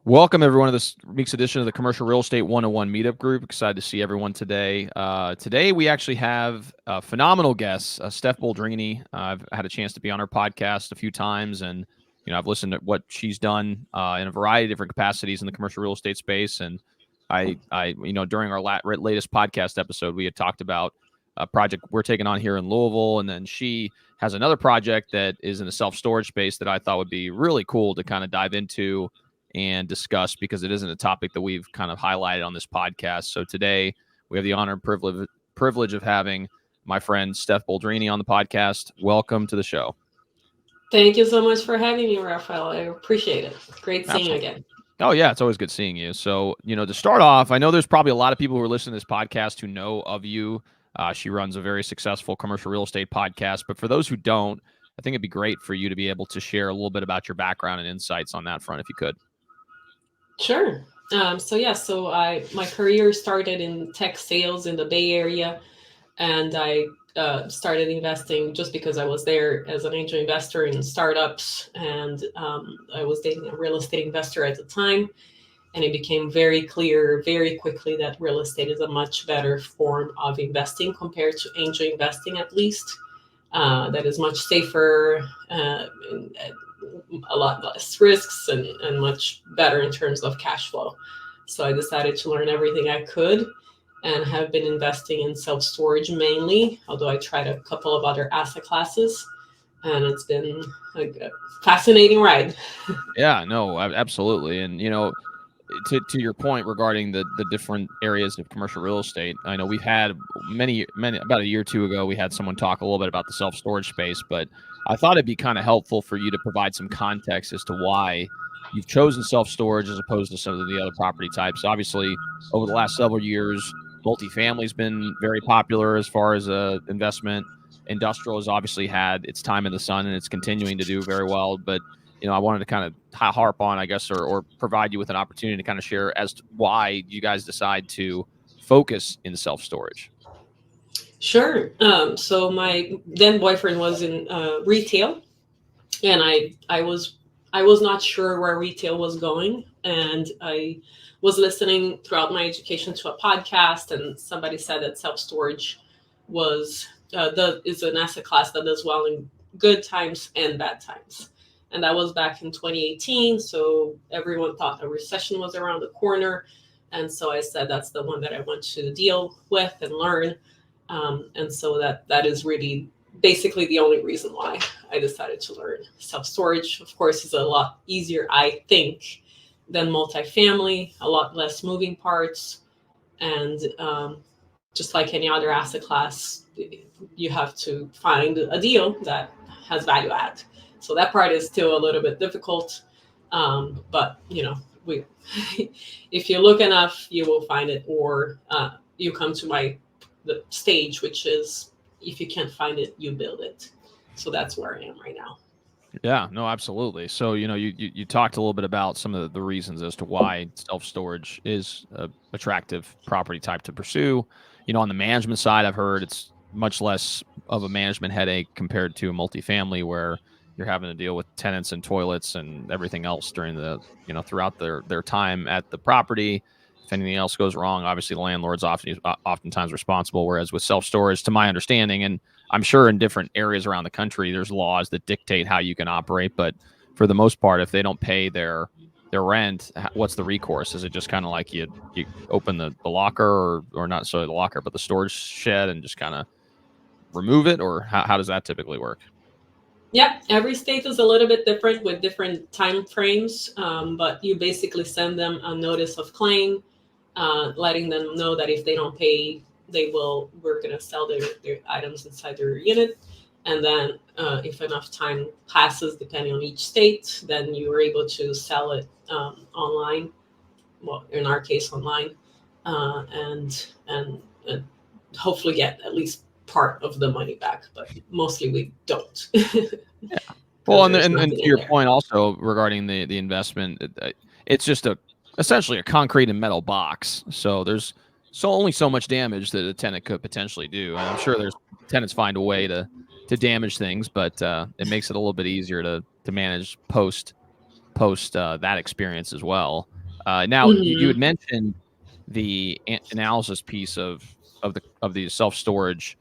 Welcome, everyone, to this week's edition of the Commercial Real Estate 101 Meetup Group. Excited to see everyone today. Today, we actually have a phenomenal guest, Steph Boldrini. I've had a chance to be on her podcast a few times, and I've listened to what she's done in a variety of different capacities in the commercial real estate space. And during our latest podcast episode, we had talked about a project we're taking on here in Louisville, and then she has another project that is in the self-storage space that I thought would be really cool to kind of dive into and discuss, because it isn't a topic that we've kind of highlighted on this podcast. So today we have the honor and privilege of having my friend Steph Boldrini on the podcast. Welcome to the show. Thank you so much for having me, Raphael. I appreciate it. Great seeing you again. Oh, yeah, it's always good seeing you. So, to start off, I know there's probably a lot of people who are listening to this podcast who know of you. She runs a very successful commercial real estate podcast. But for those who don't, I think it'd be great for you to be able to share a little bit about your background and insights on that front, if you could. Sure. My career started in tech sales in the Bay Area, and I started investing just because I was there as an angel investor in startups, and I was dating a real estate investor at the time, and it became very clear very quickly that real estate is a much better form of investing compared to angel investing, at least. That is much safer, and a lot less risks, and much better in terms of cash flow. So I decided to learn everything I could, and have been investing in self-storage mainly, although I tried a couple of other asset classes, and it's been a fascinating ride. Yeah, no, absolutely. And, to your point regarding the different areas of commercial real estate, I know we've had many, about a year or two ago, we had someone talk a little bit about the self-storage space, but I thought it'd be kind of helpful for you to provide some context as to why you've chosen self-storage as opposed to some of the other property types. Obviously, over the last several years, multifamily has been very popular as far as investment. Industrial has obviously had its time in the sun, and it's continuing to do very well. But I wanted to kind of harp on, I guess, or provide you with an opportunity to kind of share as to why you guys decide to focus in self-storage. Sure. So my then boyfriend was in retail, and I was not sure where retail was going, and I was listening throughout my education to a podcast, and somebody said that self-storage is an asset class that does well in good times and bad times. And that was back in 2018. So everyone thought a recession was around the corner. And so I said, that's the one that I want to deal with and learn. And so that is really basically the only reason why I decided to learn. Self-storage, of course, is a lot easier, I think, than multifamily, a lot less moving parts. And just like any other asset class, you have to find a deal that has value add. So that part is still a little bit difficult. But, if you look enough, you will find it, or you come to the stage, which is if you can't find it, you build it. So that's where I am right now. Yeah, no, absolutely. So, you talked a little bit about some of the reasons as to why self-storage is an attractive property type to pursue. On the management side, I've heard it's much less of a management headache compared to a multifamily, where you're having to deal with tenants and toilets and everything else during throughout their time at the property. If anything else goes wrong, obviously the landlord's oftentimes responsible. Whereas with self-storage, to my understanding, and I'm sure in different areas around the country, there's laws that dictate how you can operate. But for the most part, if they don't pay their rent, what's the recourse? Is it just kind of like you open the locker, or not necessarily the locker, but the storage shed, and just kind of remove it? Or how does that typically work? Yeah, every state is a little bit different with different time frames, but you basically send them a notice of claim, letting them know that if they don't pay, we're going to sell their items inside their unit. And then if enough time passes, depending on each state, then you are able to sell it online. Well, in our case, online, and hopefully get at least part of the money back, but mostly we don't. Yeah. Well, and to your point also regarding the investment, it's just essentially a concrete and metal box. So there's only so much damage that a tenant could potentially do. And I'm sure there's tenants find a way to damage things, but it makes it a little bit easier to manage post that experience as well. Now you had Hmm. mentioned the analysis piece of the self storage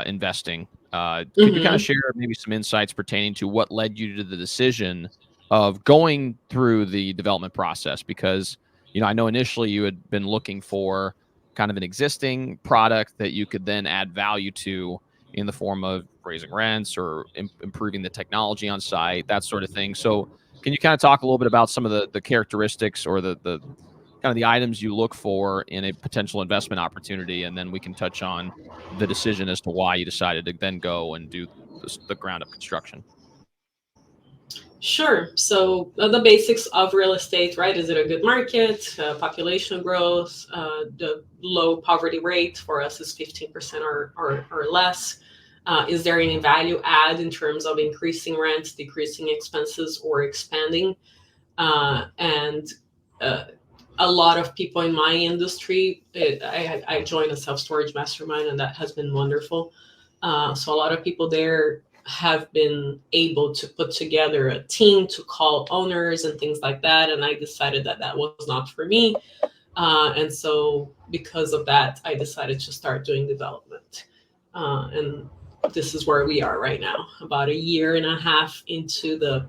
investing. Could you kind of Hmm. share maybe some insights pertaining to what led you to the decision of going through the development process? Because I know initially you had been looking for kind of an existing product that you could then add value to in the form of raising rents or improving the technology on site, that sort of thing. So can you kind of talk a little bit about some of the characteristics or the kind of the items you look for in a potential investment opportunity, and then we can touch on the decision as to why you decided to then go and do the ground up construction. Sure. So the basics of real estate, right? Is it a good market? Population growth, the low poverty rate for us is 15% or less. Is there any value add in terms of increasing rent, decreasing expenses, or expanding? And uh, a lot of people in my industry, I joined a self storage mastermind, and that has been wonderful. So a lot of people there have been able to put together a team to call owners and things like that. And I decided that that was not for me. And so because of that, I decided to start doing development. And this is where we are right now, about a year and a half into the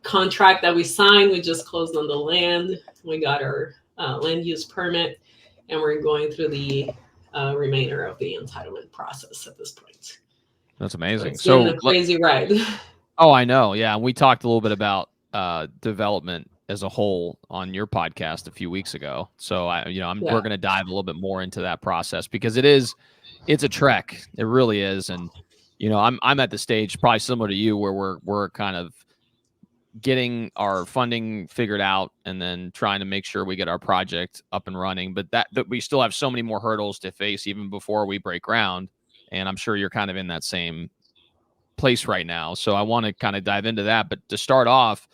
contract that we signed. We just closed on the land. We got our land use permit, and we're going through the remainder of the entitlement process at this point. That's So amazing. it's been a So crazy ride. oh, I know. Yeah, and we talked a little bit about development as a whole on your podcast a few weeks ago. So we're Yeah. going to dive a little bit more into that process because it's a trek. It really is. And I'm at the stage probably similar to you where we're kind of getting our funding figured out and then trying to make sure we get our project up and running. But that we still have so many more hurdles to face even before we break ground. And I'm sure you're kind of in that same place right now. So I want to kind of dive into that. But to start off,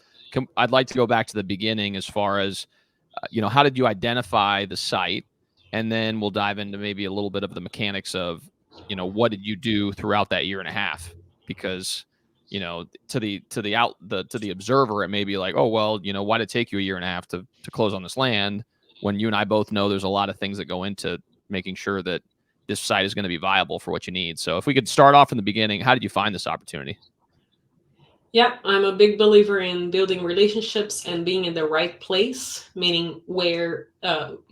I'd like to go back to the beginning as far as how did you identify the site, and then we'll dive into maybe a little bit of the mechanics of what did you do throughout that year and a half, because to the observer it may be like, oh well, why did it take you a year and a half to close on this land, when you and I both know there's a lot of things that go into making sure that this site is going to be viable for what you need. So if we could start off in the beginning, how did you find this opportunity? Yeah, I'm a big believer in building relationships and being in the right place, meaning where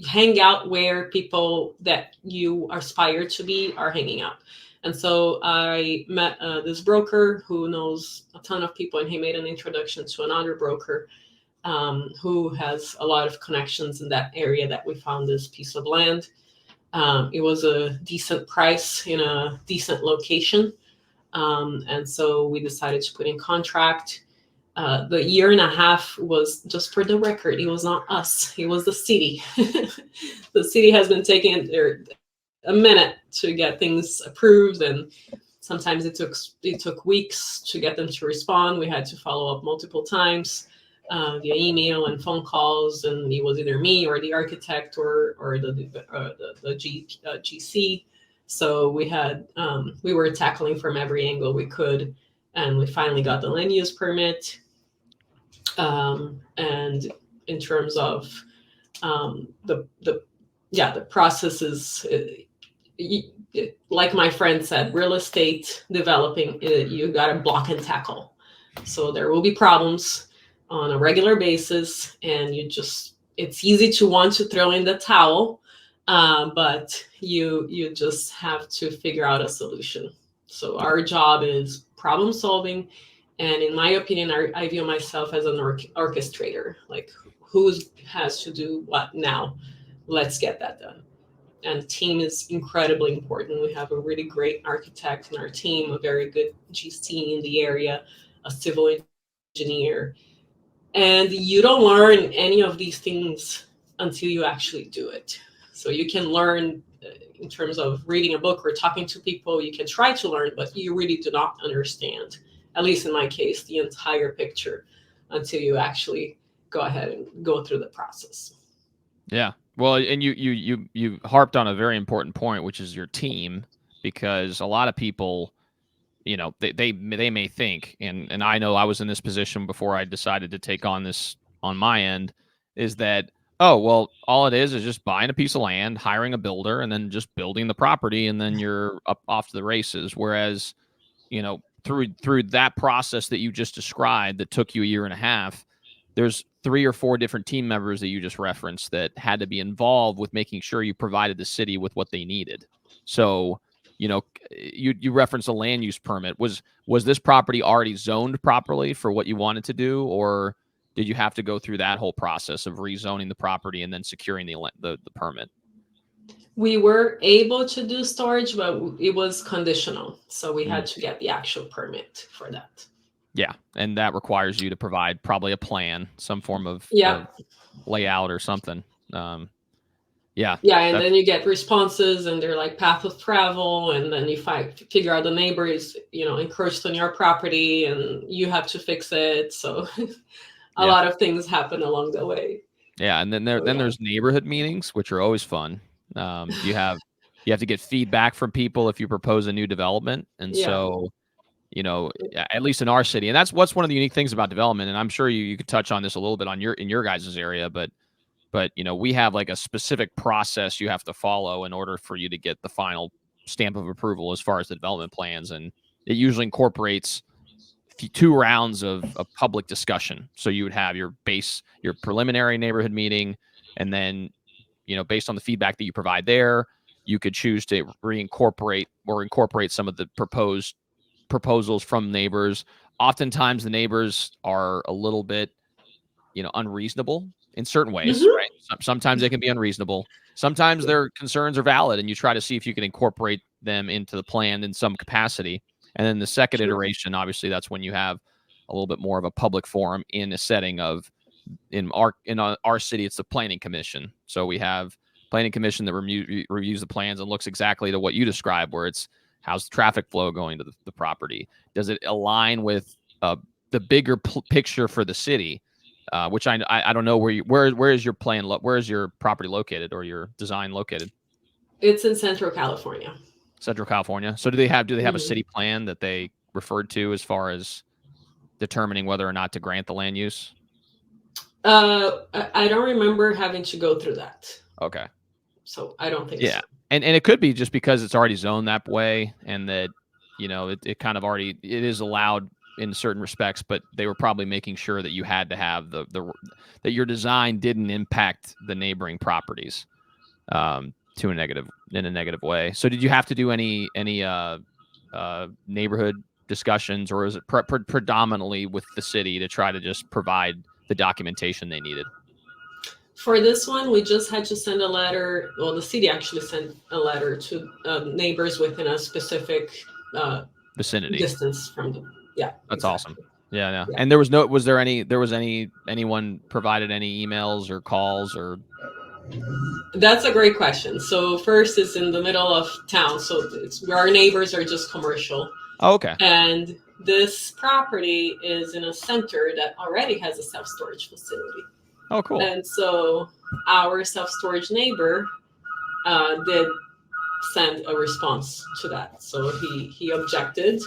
hang out where people that you aspire to be are hanging out. And so I met this broker who knows a ton of people, and he made an introduction to another broker who has a lot of connections in that area that we found this piece of land. It was a decent price in a decent location. And so we decided to put in contract. The year and a half was, just for the record, it was not us, it was the city. The city has been taking a minute to get things approved, and sometimes it took weeks to get them to respond. We had to follow up multiple times via email and phone calls, and it was either me or the architect or the GC. So we were tackling from every angle we could, and we finally got the land use permit. And in terms of the yeah, the process is like my friend said, real estate developing, you got to block and tackle. So there will be problems on a regular basis, and it's easy to want to throw in the towel, but you just have to figure out a solution. So our job is problem solving, and in my opinion, I view myself as an orchestrator. Like, who has to do what now? Let's get that done. And team is incredibly important. We have a really great architect in our team, a very good GC in the area, a civil engineer. And you don't learn any of these things until you actually do it. So you can learn in terms of reading a book or talking to people, you can try to learn, but you really do not understand, at least in my case, the entire picture until you actually go ahead and go through the process. Yeah. Well, and you harped on a very important point, which is your team, because a lot of people, they may think, and I know I was in this position before I decided to take on this on my end, is that Oh, well, all it is just buying a piece of land, hiring a builder, and then just building the property, and then you're up off to the races. Whereas, through that process that you just described that took you a year and a half, there's 3 or 4 different team members that you just referenced that had to be involved with making sure you provided the city with what they needed. So, you referenced a land use permit. Was this property already zoned properly for what you wanted to do, or did you have to go through that whole process of rezoning the property and then securing the permit? We were able to do storage, but it was conditional. So we Mm. had to get the actual permit for that. Yeah, and that requires you to provide probably a plan, some form Yeah. of layout or something. Um, yeah, Yeah. And that's then you get responses and they're like path of travel. And then you figure out the neighbor is, encroached on your property and you have to fix it. So a yeah, lot of things happen along the way. yeah, and then So yeah. there's neighborhood meetings, which are always fun. You have to get feedback from people if you propose a new development, and Yeah. so at least in our city, and that's what's one of the unique things about development. And I'm sure you could touch on this a little bit on in your guys' area, but we have like a specific process you have to follow in order for you to get the final stamp of approval as far as the development plans, and it usually incorporates 2 rounds of public discussion. So you would have your preliminary neighborhood meeting, and then based on the feedback that you provide there, you could choose to reincorporate or incorporate some of the proposals from neighbors. Oftentimes the neighbors are a little bit unreasonable in certain ways, Hmm. right? Sometimes they can be unreasonable. Sometimes their concerns are valid, and you try to see if you can incorporate them into the plan in some capacity. And then the second Sure. iteration, obviously, that's when you have a little bit more of a public forum in a setting of in our city, it's the planning commission. So we have planning commission that reviews the plans and looks exactly to what you described, where it's how's the traffic flow going to the property? Does it align with the bigger picture for the city? Which I don't know where is your plan where is your property located or your design located? It's in Central California. Central California. So do they have a Mhm. city plan that they referred to as far as determining whether or not to grant the land use? I don't remember having to go through that. Okay. So I don't think Yeah. so. And it could be just because it's already zoned that way, and that it kind of already it is allowed in certain respects, but they were probably making sure that you had to have the that your design didn't impact the neighboring properties in a negative way. So did you have to do any neighborhood discussions, or is it predominantly with the city to try to just provide the documentation they needed? For this one, we just had to send a letter. Well, the city actually sent a letter to neighbors within a specific Vicinity. distance from them. Yeah, That's awesome. exactly. Yeah, yeah. Yeah. And anyone provided any emails or calls or That's a great question. So first, it's in the middle of town, so our neighbors are just commercial, Oh, okay. and this property is in a center that already has a self storage facility. Oh, cool. And so our self storage neighbor did send a response to that. So he objected.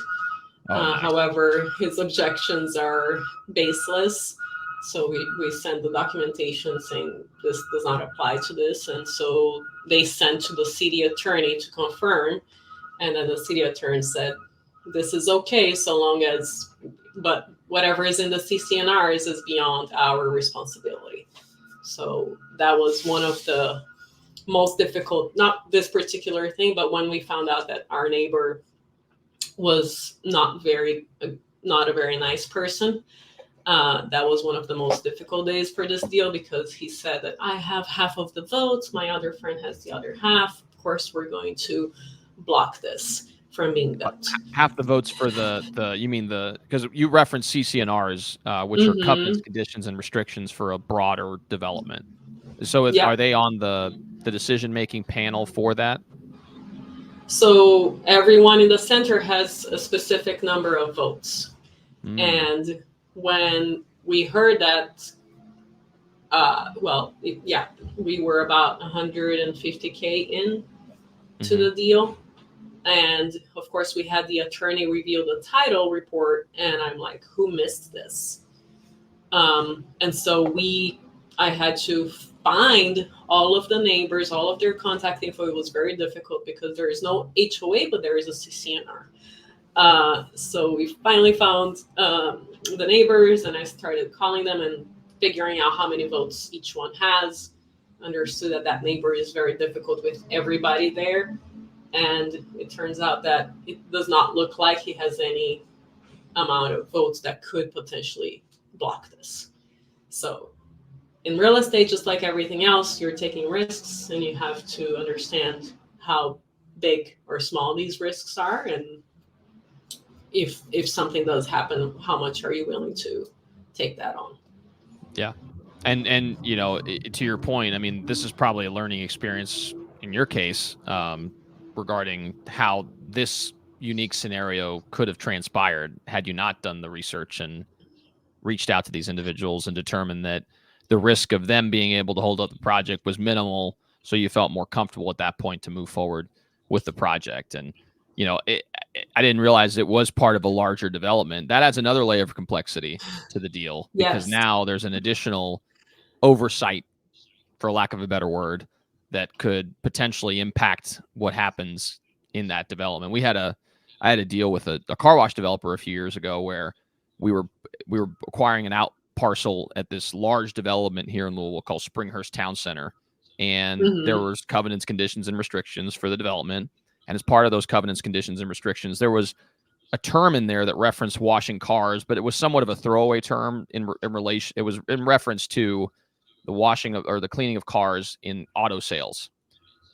Oh, nice. However, his objections are baseless. So we sent the documentation saying this does not apply to this. And so they sent to the city attorney to confirm. And then the city attorney said, this is okay so long as, but whatever is in the CCNRs is beyond our responsibility. So that was one of the most difficult, not this particular thing, but when we found out that our neighbor was not a very nice person. That was one of the most difficult days for this deal because he said that I have half of the votes, my other friend has the other half. Of course, we're going to block this from being built. Half the votes for you mean because you referenced CCNRs, which are covenants, Mm-hmm. conditions, and restrictions for a broader development. So Yeah. are they on the decision making panel for that? So everyone in the center has a specific number of votes. Mm. And when we heard that, yeah, we were about 150K in to Hmm. the deal. And of course, we had the attorney review the title report, and I'm like, who missed this? And so I had to find all of the neighbors, all of their contact info. It was very difficult because there is no HOA, but there is a CCNR. So we finally found the neighbors, and I started calling them and figuring out how many votes each one has. Understood that that neighbor is very difficult with everybody there, and it turns out that it does not look like he has any amount of votes that could potentially block this. So in real estate, just like everything else, you're taking risks, and you have to understand how big or small these risks are, and if something does happen, how much are you willing to take that on? Yeah. And you know, to your point, I mean, this is probably a learning experience in your case, regarding how this unique scenario could have transpired had you not done the research and reached out to these individuals and determined that the risk of them being able to hold up the project was minimal, so you felt more comfortable at that point to move forward with the project. And you know, I didn't realize it was part of a larger development. That adds another layer of complexity to the deal, because Yes. now there's an additional oversight, for lack of a better word, that could potentially impact what happens in that development. I had a deal with a car wash developer a few years ago where we were acquiring an out parcel at this large development here in Louisville called Springhurst Town Center, and there Mm-hmm. was covenants, conditions, and restrictions for the development. And as part of those covenants, conditions, and restrictions, there was a term in there that referenced washing cars, but it was somewhat of a throwaway term in relation. It was in reference to the washing of, or the cleaning of cars in auto sales.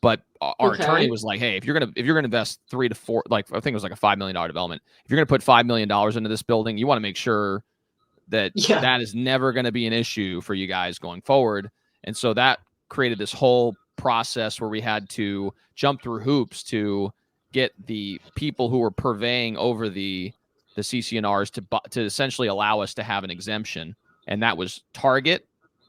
But our attorney Okay. was like, "Hey, if you're gonna invest 3 to 4, like I think it was like a $5 million development, if you're gonna put $5 million into this building, you want to make sure that Yeah. that is never going to be an issue for you guys going forward." And so that created this whole process where we had to jump through hoops to get the people who were purveying over the CCNRs to essentially allow us to have an exemption, and that was Target,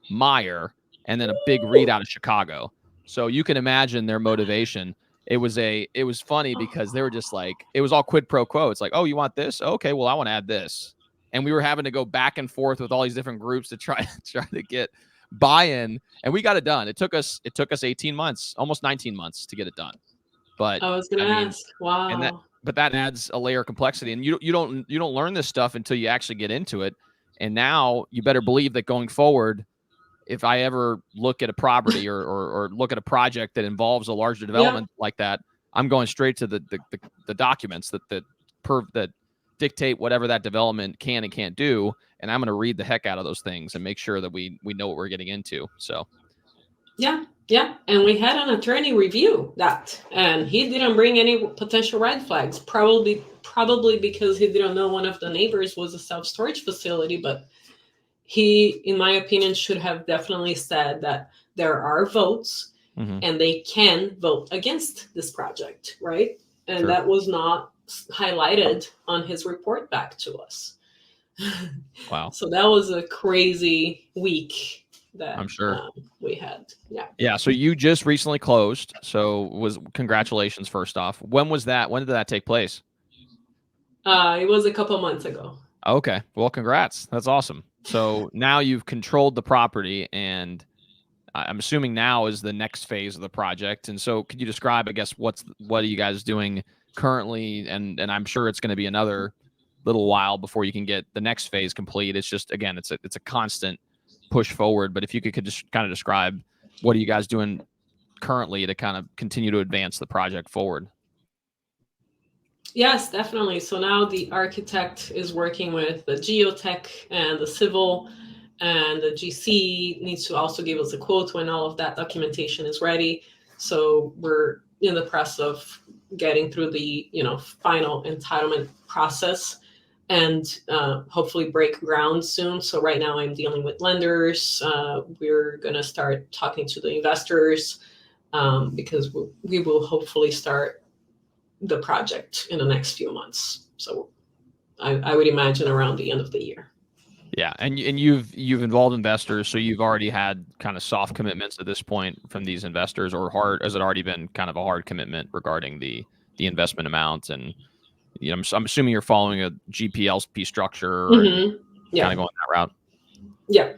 Meyer, and then a big REIT out of Chicago. So you can imagine their motivation. It was funny because they were just like, it was all quid pro quo. It's like, oh, you want this? Okay, well, I want to add this. And we were having to go back and forth with all these different groups to try to get buy-in, and we got it done. It took us 18 months, almost 19 months to get it done. But I was gonna I mean, ask. and Wow. that adds a layer of complexity, and you don't learn this stuff until you actually get into it. And now you better believe that going forward, if I ever look at a property or look at a project that involves a larger Yeah. development like that, I'm going straight to the documents that dictate whatever that development can and can't do, and I'm going to read the heck out of those things and make sure that we know what we're getting into. So Yeah. Yeah. And we had an attorney review that, and he didn't bring any potential red flags. Probably because he didn't know one of the neighbors was a self storage facility, but he, in my opinion, should have definitely said that there are votes mm-hmm. and they can vote against this project, right? And Sure. that was not highlighted on his report back to us. Wow. So that was a crazy week I'm that sure. we had. Yeah. Yeah. So you just recently closed. So was congratulations first off. When was that? When did that take place? It was a couple months ago. Okay. Well, congrats. That's awesome. So now you've controlled the property, and I'm assuming now is the next phase of the project. And so could you describe, I guess, what are you guys doing currently? And I'm sure it's going to be another little while before you can get the next phase complete. It's just, again, it's a constant push forward. But if you could just kind of describe, what are you guys doing currently to kind of continue to advance the project forward? Yes, definitely. So now the architect is working with the geotech and the civil, and the GC needs to also give us a quote when all of that documentation is ready. So we're in the process of getting through the final entitlement process, and hopefully break ground soon. So right now I'm dealing with lenders. We're gonna start talking to the investors, because we will hopefully start the project in the next few months. So I would imagine around the end of the year. Yeah, and you've involved investors, so you've already had kind of soft commitments at this point from these investors, or hard? Has it already been kind of a hard commitment regarding the investment amount? And I'm assuming you're following a GPLP structure and Mm-hmm. kind Yeah. of going that route. Yeah.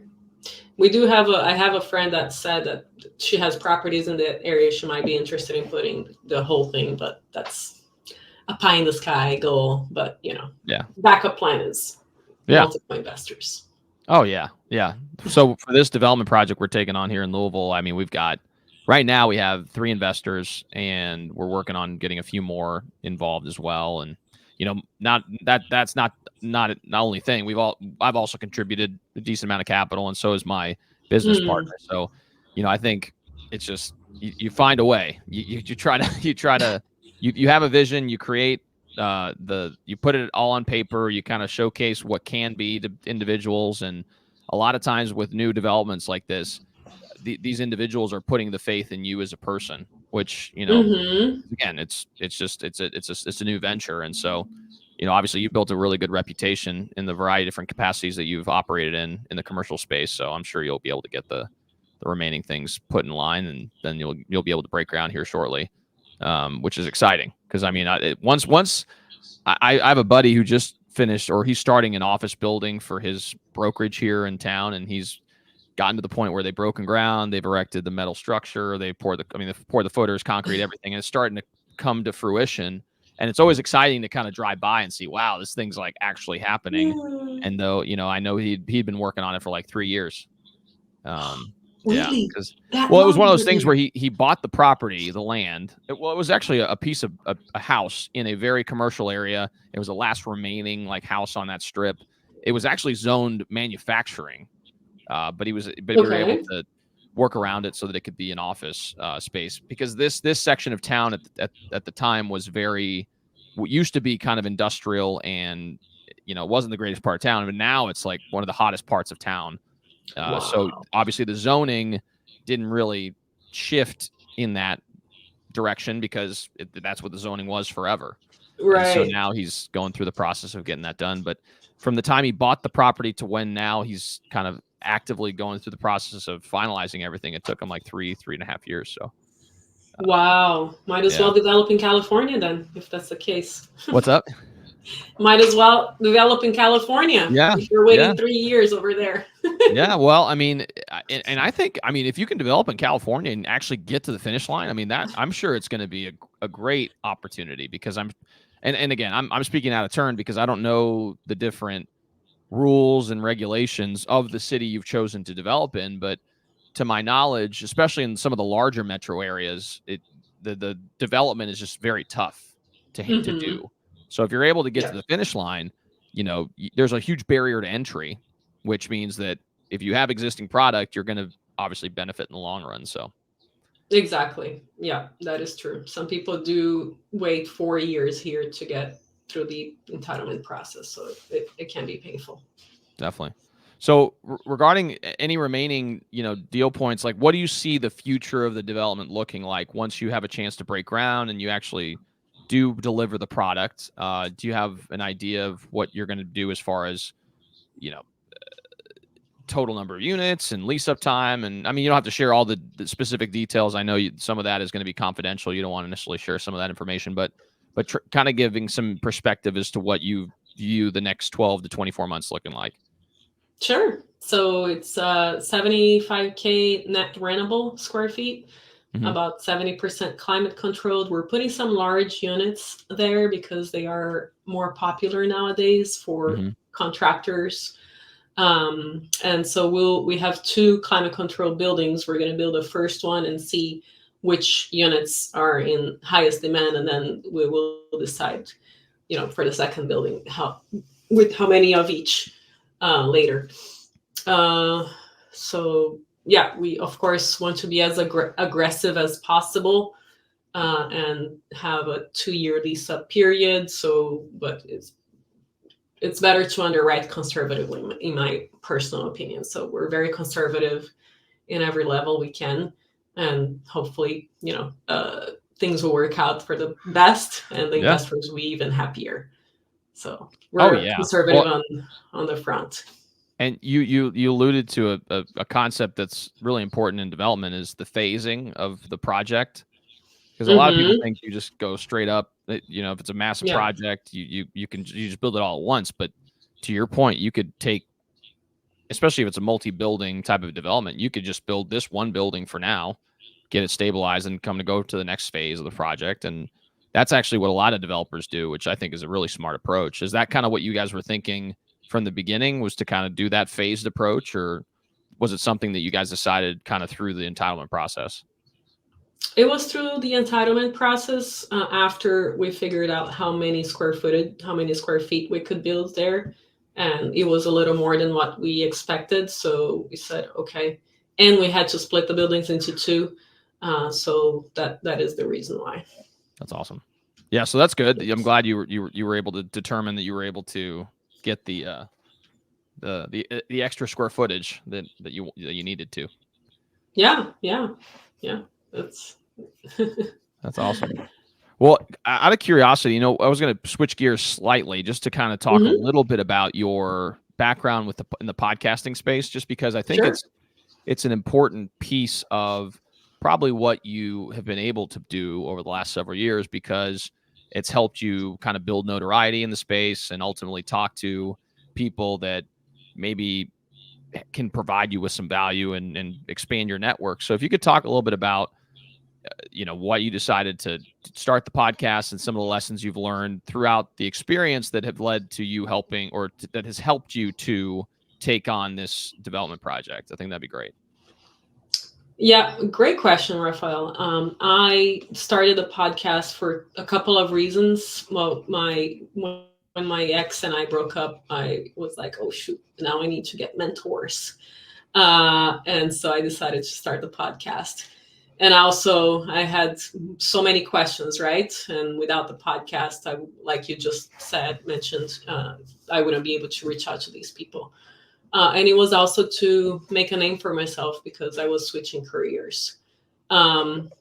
We do have a. I have a friend that said that she has properties in the area. She might be interested in putting the whole thing, but that's a pie in the sky goal. But Yeah. backup plan is Yeah. multiple investors. Oh yeah, yeah. So for this development project we're taking on here in Louisville, I mean, we've got right now we have 3 investors, and we're working on getting a few more involved as well. And not that's not only thing. I've also contributed a decent amount of capital, and so is my business Mm. partner. So, I think it's just you find a way. You try to you have a vision, you create you put it all on paper, you kind of showcase what can be to individuals. And a lot of times with new developments like this, these individuals are putting the faith in you as a person, which Mm-hmm. again, it's a new venture. And so obviously you built a really good reputation in the variety of different capacities that you've operated in the commercial space. So I'm sure you'll be able to get the remaining things put in line, and then you'll be able to break ground here shortly, which is exciting. Because I mean, once I have a buddy who just finished, or he's starting an office building for his brokerage here in town, and he's gotten to the point where they've broken ground, they've erected the metal structure, they poured the footers, concrete, everything, and it's starting to come to fruition. And it's always exciting to kind of drive by and see, wow, this thing's like actually happening. Yeah. And though I know he'd been working on it for like 3 years. Yeah, Really? because That well, it was long one of those over things there? where he bought the property, the land. It was actually a piece of a house in a very commercial area. It was the last remaining like house on that strip. It was actually zoned manufacturing, but we were able Okay. to work around it so that it could be an office space, because this section of town at the time was very what used to be kind of industrial, and it wasn't the greatest part of town, but now it's like one of the hottest parts of town. So Wow. obviously the zoning didn't really shift in that direction, because that's what the zoning was forever. And so Right. now he's going through the process of getting that done. But from the time he bought the property to when now he's kind of actively going through the process of finalizing everything, it took him like 3.5 years. So Wow. Might as yeah. well develop in California then, if that's the case. What's up? Might as well develop in California Yeah. if you're Yeah. waiting 3 years over there. Yeah, well, I mean, and I think, I mean, if you can develop in California and actually get to the finish line, I mean, that I'm sure it's going to be a great opportunity, because and again, I'm speaking out of turn because I don't know the different rules and regulations of the city you've chosen to develop in, but to my knowledge, especially in some of the larger metro areas, the development is just very tough to Hmm. do. So if you're able to get to Yeah. the finish line, there's a huge barrier to entry, which means that if you have existing product, you're going to obviously benefit in the long run. So Exactly. Yeah, that is true. Some people do wait 4 years here to get through the entitlement process, so it can be painful. definitely. So regarding any remaining, deal points, like what do you see the future of the development looking like once you have a chance to break ground and you actually do deliver the product? Do you have an idea of what you're going to do as far as, you know, total number of units and lease up time? And I mean, you don't have to share all the specific details. I know some of that is going to be confidential. You don't want to necessarily share some of that information, but kind of giving some perspective as to what you view the next 12 to 24 months looking like. Sure. So it's 75K net rentable square feet, Mm-hmm. about 70% climate controlled. We're putting some large units there because they are more popular nowadays for Mm-hmm. contractors. And so we have two climate controlled buildings. We're going to build the first one and see which units are in highest demand, and then we will decide, for the second building, how many of each later. Uh, so yeah, we of course want to be as aggressive as possible, and have a 2-year lease up period. So, but it's better to underwrite conservatively, in my personal opinion. So we're very conservative in every level we can, and hopefully, things will work out for the best, and the Yeah. investors will be even happier. So Oh we're yeah. conservative Well, on the front. and you alluded to a concept that's really important in development, is the phasing of the project. Because a lot of people Mm-hmm. think you just go straight up. If it's a massive Yeah. project, you just build it all at once. But to your point, you could take especially if it's a multi-building type of development, you could just build this one building for now, get it stabilized, and come to go to the next phase of the project. And that's actually what a lot of developers do, which I think is a really smart approach. Is that kind of what you guys were thinking from the beginning, was to kind of do that phased approach, or was it something that you guys decided kind of through the entitlement process? It was through the entitlement process, after we figured out how many square feet we could build there, and it was a little more than what we expected. So we said, okay, and we had to split the buildings into two. So that is the reason why. That's awesome. Yeah, so that's good. I'm glad you were able to determine that you were able to get the extra square footage that you needed to. Yeah, yeah, yeah. That's That's awesome. Well, out of curiosity, I was going to switch gears slightly just to kind of talk a hmm little bit about your background in the podcasting space, just because I think sure. it's an important piece of probably what you have been able to do over the last several years, because it's helped you kind of build notoriety in the space and ultimately talk to people that maybe can provide you with some value and expand your network. So if you could talk a little bit about why you decided to start the podcast and some of the lessons you've learned throughout the experience that have led to you helping, or that has helped you to take on this development project. I think that'd be great. Yeah, great question, Raphael. I started a podcast for a couple of reasons. Well, my when my ex and I broke up, I was like, "Oh shoot, now I need to get mentors," and so I decided to start the podcast. And also, I had so many questions, right? And without the podcast, like you just mentioned, I wouldn't be able to reach out to these people. And it was also to make a name for myself because I was switching careers. Um,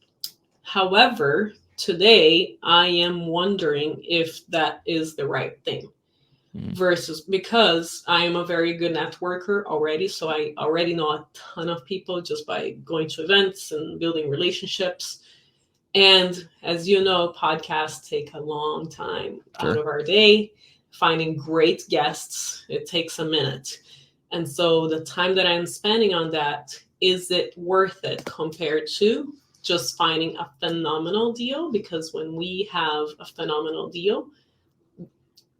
However, today I am wondering if that is the right thing, Mm, versus, because I am a very good networker already. So I already know a ton of people just by going to events and building relationships. And as you know, podcasts take a long time out sure. of our day. Finding great guests, it takes a minute. And so the time that I'm spending on that, is it worth it compared to just finding a phenomenal deal? Because when we have a phenomenal deal,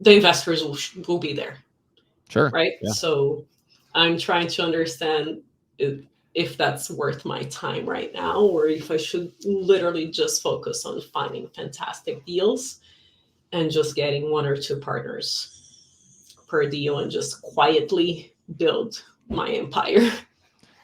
the investors will be there, Sure. right? Yeah. So I'm trying to understand if that's worth my time right now, or if I should literally just focus on finding fantastic deals and just getting one or two partners per deal and just quietly build my empire.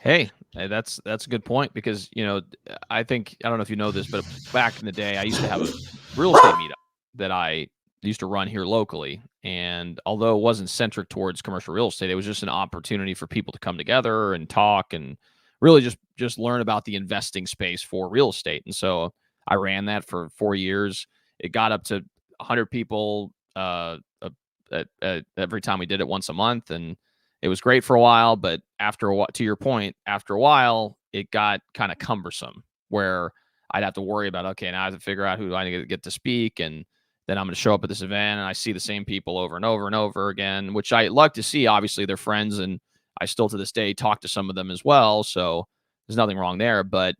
Hey, that's a good point, because I don't know if you know this, but back in the day, I used to have a real estate meetup that I used to run here locally. And although it wasn't centric towards commercial real estate, it was just an opportunity for people to come together and talk and really just learn about the investing space for real estate. And so I ran that for 4 years. It got up to 100 people every time we did it once a month, and it was great for a while. But after a while, to your point, after a while, it got kind of cumbersome, where I'd have to worry about, okay, now I have to figure out who I need to get to speak, and then I'm going to show up at this event and I see the same people over and over and over again, which I like to see. Obviously, they're friends, and I still to this day talk to some of them as well. So there's nothing wrong there, but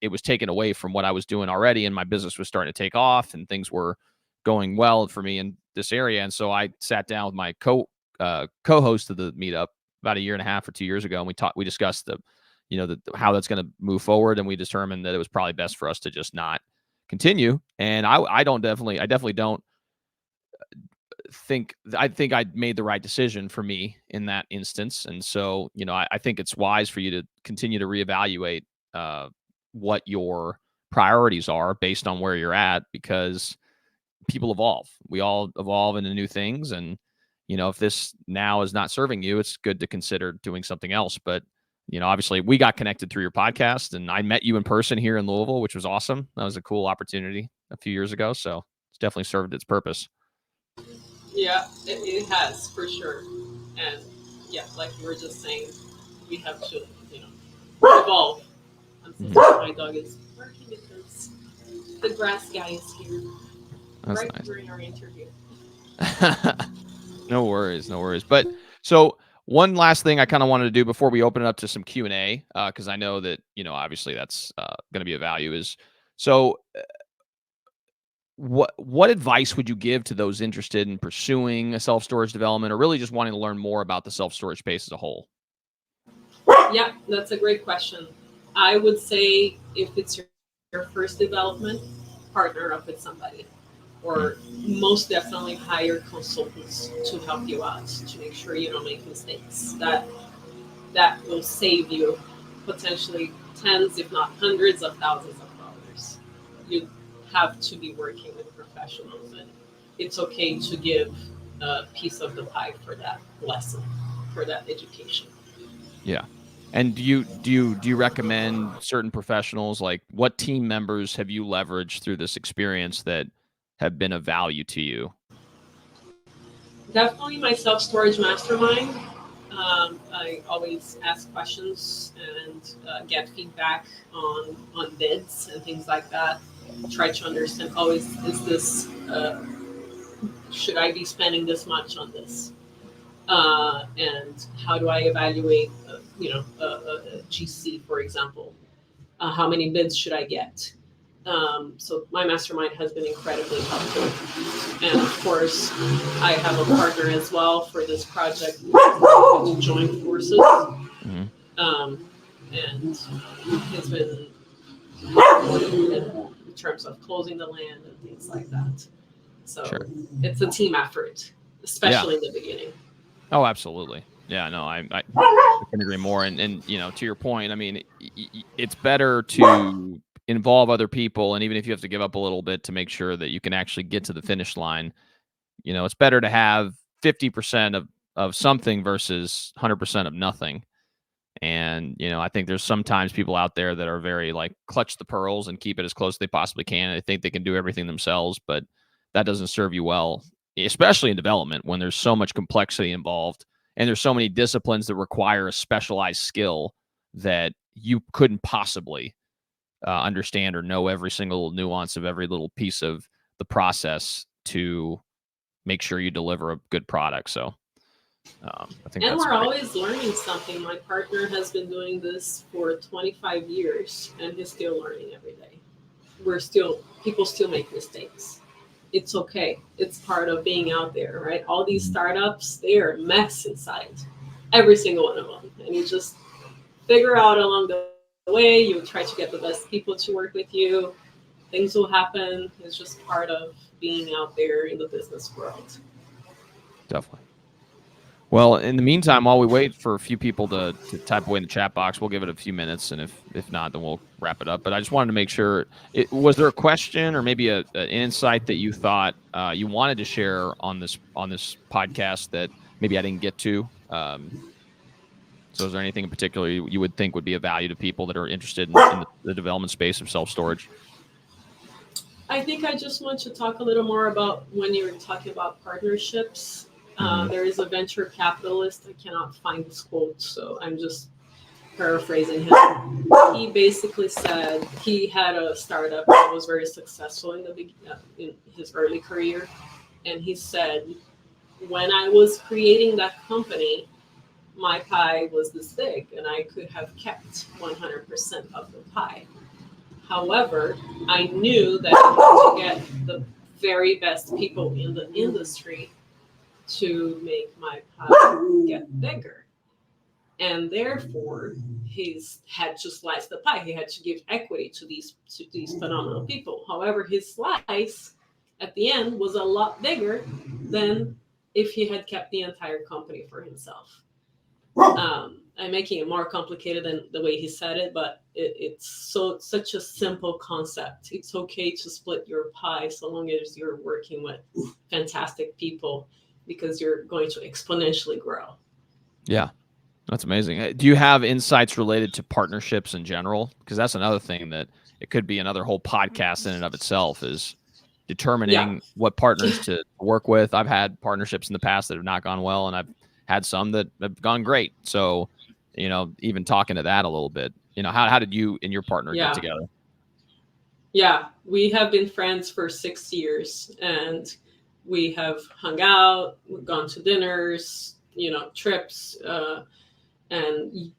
it was taken away from what I was doing already, and my business was starting to take off, and things were going well for me in this area. And so I sat down with my co-host of the meetup about a year and a half or 2 years ago, and we discussed how that's going to move forward, and we determined that it was probably best for us to just not continue. And I definitely don't think I think I made the right decision for me in that instance. And so, I think it's wise for you to continue to reevaluate uh, what your priorities are based on where you're at, because people evolve. We all evolve into new things. And, if this now is not serving you, it's good to consider doing something else. But, obviously we got connected through your podcast, and I met you in person here in Louisville, which was awesome. That was a cool opportunity a few years ago. So it's definitely served its purpose. Yeah, it has for sure. And yeah, like you were just saying, we have to, evolve. I'm so Mhm. sorry, my dog is barking because the grass guy is here That's right nice. during our interview. No worries, no worries. But so One last thing I kind of wanted to do before we open it up to some Q&A, because I know that, obviously that's going to be a value is, so what advice would you give to those interested in pursuing a self-storage development or really just wanting to learn more about the self-storage space as a whole? Yeah, that's a great question. I would say if it's your first development, partner up with somebody, Hmm. or most definitely hire consultants to help you out to make sure you don't make mistakes. That will save you potentially tens, if not hundreds of thousands of dollars. You have to be working with professionals, and it's okay to give a piece of the pie for that lesson, for that education. Yeah. And do you recommend certain professionals? Like, what team members have you leveraged through this experience that have been of value to you? Definitely my self storage mastermind. I always ask questions and get feedback on bids and things like that. Try to understand. Oh, is this? Should I be spending this much on this? And how do I evaluate? GC, for example. How many bids should I get? So my mastermind has been incredibly helpful. And of course, I have a partner as well for this project to join forces. Hmm. Um, and he's been important in terms of closing the land and things like that. So Sure. it's a team effort, Yeah. especially in the beginning. Oh, absolutely. Yeah, no, I couldn't agree more. And to your point, I mean, it's better to involve other people, and even if you have to give up a little bit to make sure that you can actually get to the finish line, it's better to have 50% of something versus 100% of nothing. And I think there's sometimes people out there that are very like clutch the pearls and keep it as close as they possibly can. They think they can do everything themselves, but that doesn't serve you well, especially in development when there's so much complexity involved and there's so many disciplines that require a specialized skill that you couldn't possibly understand or know every single nuance of every little piece of the process to make sure you deliver a good product. So I think And that's we're great. always learning something. My partner has been doing this for 25 years and he's still learning every day. People still make mistakes. It's okay. It's part of being out there, right? All these Mhm. startups, they're a mess inside, every single one of them. And you just figure out along the way, you try to get the best people to work with you. Things will happen. It's just part of being out there in the business world. Definitely. Well, in the meantime, while we wait for a few people to type away in the chat box, we'll give it a few minutes, and if not, then we'll wrap it up. But I just wanted to make sure. Was there a question or maybe an insight that you thought you wanted to share on this podcast that maybe I didn't get to? So, is there anything in particular you would think would be of value to people that are interested in the development space of self storage? I think I just want to talk a little more about when you were talking about partnerships. Hmm. There is a venture capitalist. I cannot find this quote, so I'm just paraphrasing him. He basically said he had a startup that was very successful in his early career, and he said, "When I was creating that company, my pie was this big, and I could have kept 100% of the pie. However, I knew that I had to get the very best people in the industry to make my pie get bigger. And therefore, he's had to slice the pie. He had to give equity to these phenomenal people. However, his slice at the end was a lot bigger than if he had kept the entire company for himself. I'm making it more complicated than the way he said it, but it's such a simple concept. It's okay to split your pie so long as you're working with fantastic people because you're going to exponentially grow. Yeah. That's amazing. Do you have insights related to partnerships in general? Because that's another thing that it could be another whole podcast in and of itself is Yeah, determining what partners to work with. I've had partnerships in the past that have not gone well, and I've had some that have gone great. So, even talking to that a little bit, how did you and your partner get yeah, together? yeah. We have been friends for 6 years, and we have hung out, we've gone to dinners, trips, and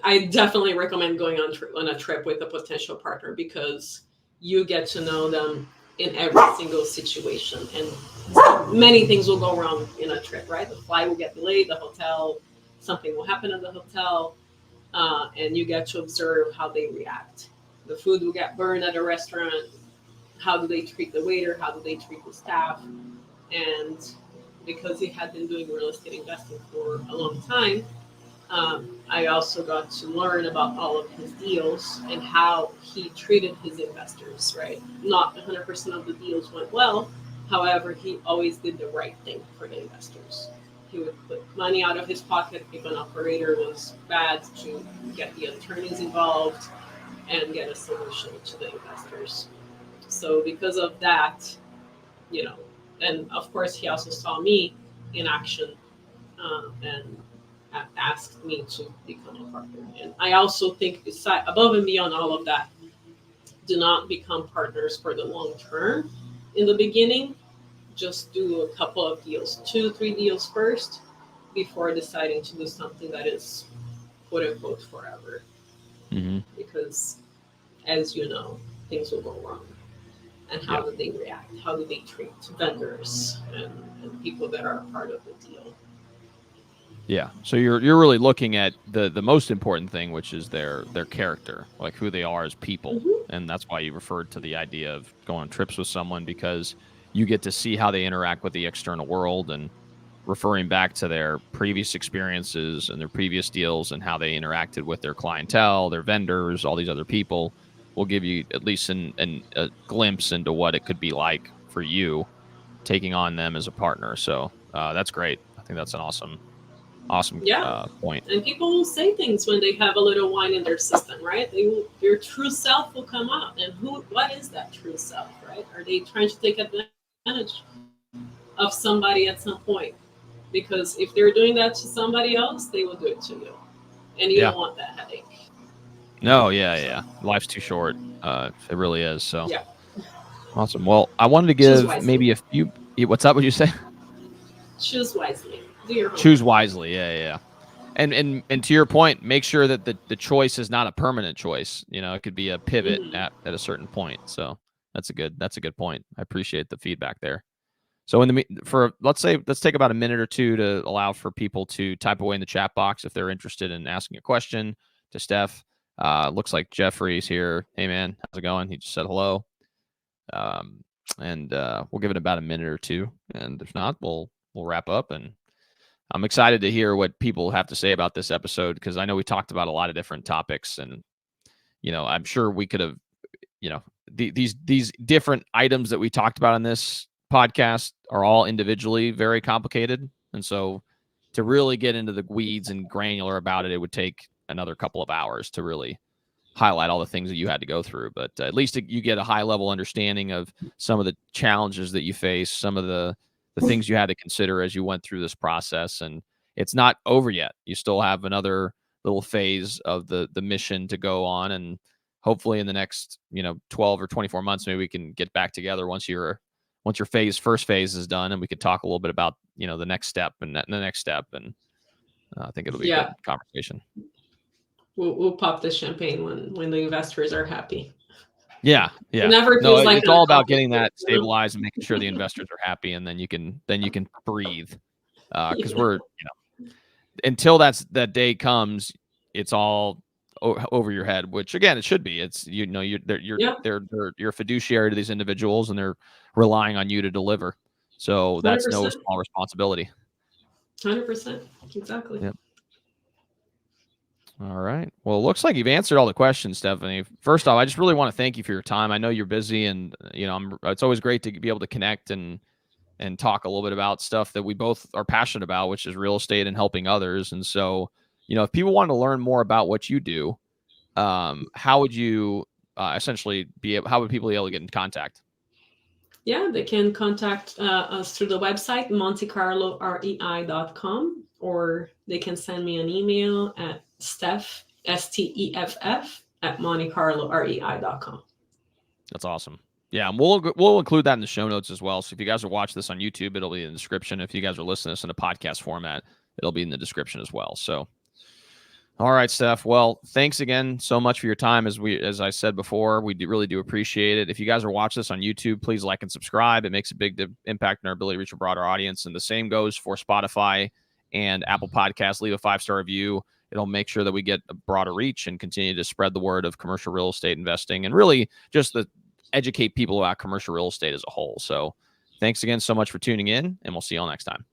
I definitely recommend going on a trip with a potential partner, because you get to know them in every single situation, and many things will go wrong in a trip, right? The flight will get delayed, the hotel, something will happen at the hotel, and you get to observe how they react. The food will get burned at a restaurant. How do they treat the waiter? How do they treat the staff? And because he had been doing real estate investing for a long time, I also got to learn about all of his deals and how he treated his investors, right? Not 100% of the deals went well. However, he always did the right thing for the investors. He would put money out of his pocket if an operator was bad, to get the attorneys involved and get a solution to the investors. So, because of that, you know, and of course, he also saw me in action, and asked me to become a partner. And I also think, beside, above and beyond all of that, do not become partners for the long term. In the beginning, just do a couple of deals, 2, 3 deals first, before deciding to do something that is quote unquote forever. Hmm. Because, as you know, things will go wrong. And how Yeah. do they react? How do they treat vendors and people that are a part of the deal? Yeah. So you're really looking at the most important thing, which is their character, like who they are as people. Mm-hmm. And that's why you referred to the idea of going on trips with someone, because you get to see how they interact with the external world, and referring back to their previous experiences and their previous deals and how they interacted with their clientele, their vendors, all these other people will give you at least a glimpse into what it could be like for you taking on them as a partner. So that's great. I think that's an awesome Yeah. point. And people will say things when they have a little wine in their system, right? Your true self will come out. And what is that true self, right? Are they trying to take advantage of somebody at some point? Because if they're doing that to somebody else, they will do it to you. And you don't Yeah. want that headache. No, yeah, So, yeah. Life's too short. It really is. So yeah, awesome. Well, I wanted to choose give wisely. maybe a few. What's up? What you say? Choose wisely. Do your Choose homework. wisely. Yeah, yeah, yeah. And to your point, make sure that the choice is not a permanent choice. It could be a pivot Hmm. at a certain point. So that's a good point. I appreciate the feedback there. So for let's take about a minute or two to allow for people to type away in the chat box if they're interested in asking a question to Steph. Looks like Jeffrey's here. Hey man, how's it going? He just said hello. Um, and we'll give it about a minute or two, and if not, we'll wrap up. And I'm excited to hear what people have to say about this episode, because I know we talked about a lot of different topics, and I'm sure we could have you know these different items that we talked about in this podcast are all individually very complicated, and so to really get into the weeds and granular about it, it would take another couple of hours to really highlight all the things that you had to go through. But at least you get a high level understanding of some of the challenges that you face, some of the things you had to consider as you went through this process. And it's not over yet. You still have another little phase of the mission to go on, and hopefully in the next 12 or 24 months, maybe we can get back together once your first phase is done, and we could talk a little bit about the next step and the next step. And I think it'll be a good Yeah, conversation. we'll pop the champagne when the investors are happy. Yeah, It yeah. never No, feels like it's an all about getting accomplishment, that stabilized and making sure the investors are happy, and then you can breathe. Because Yeah. we're until that day comes, it's all over your head. Which again, it should be. It's Yeah, you're a fiduciary to these individuals, and they're relying on you to deliver. So that's no 100%. small responsibility. 100%. Exactly. Yep. All right. Well, it looks like you've answered all the questions, Steffany. First off, I just really want to thank you for your time. I know you're busy, and it's always great to be able to connect and talk a little bit about stuff that we both are passionate about, which is real estate and helping others. And so, if people want to learn more about what you do, how would you essentially how would people be able to get in contact? Yeah, they can contact us through the website, montecarlorei.com, or they can send me an email at Steff, Steff, at montecarlorei.com. That's awesome. Yeah, and we'll include that in the show notes as well. So if you guys are watching this on YouTube, it'll be in the description. If you guys are listening to this in a podcast format, it'll be in the description as well. So, all right, Steph. Well, thanks again so much for your time. As I said before, we really do appreciate it. If you guys are watching this on YouTube, please like and subscribe. It makes a big impact in our ability to reach a broader audience. And the same goes for Spotify and Apple Podcasts. Leave a 5-star review. It'll make sure that we get a broader reach and continue to spread the word of commercial real estate investing and really just educate people about commercial real estate as a whole. So thanks again so much for tuning in, and we'll see you all next time.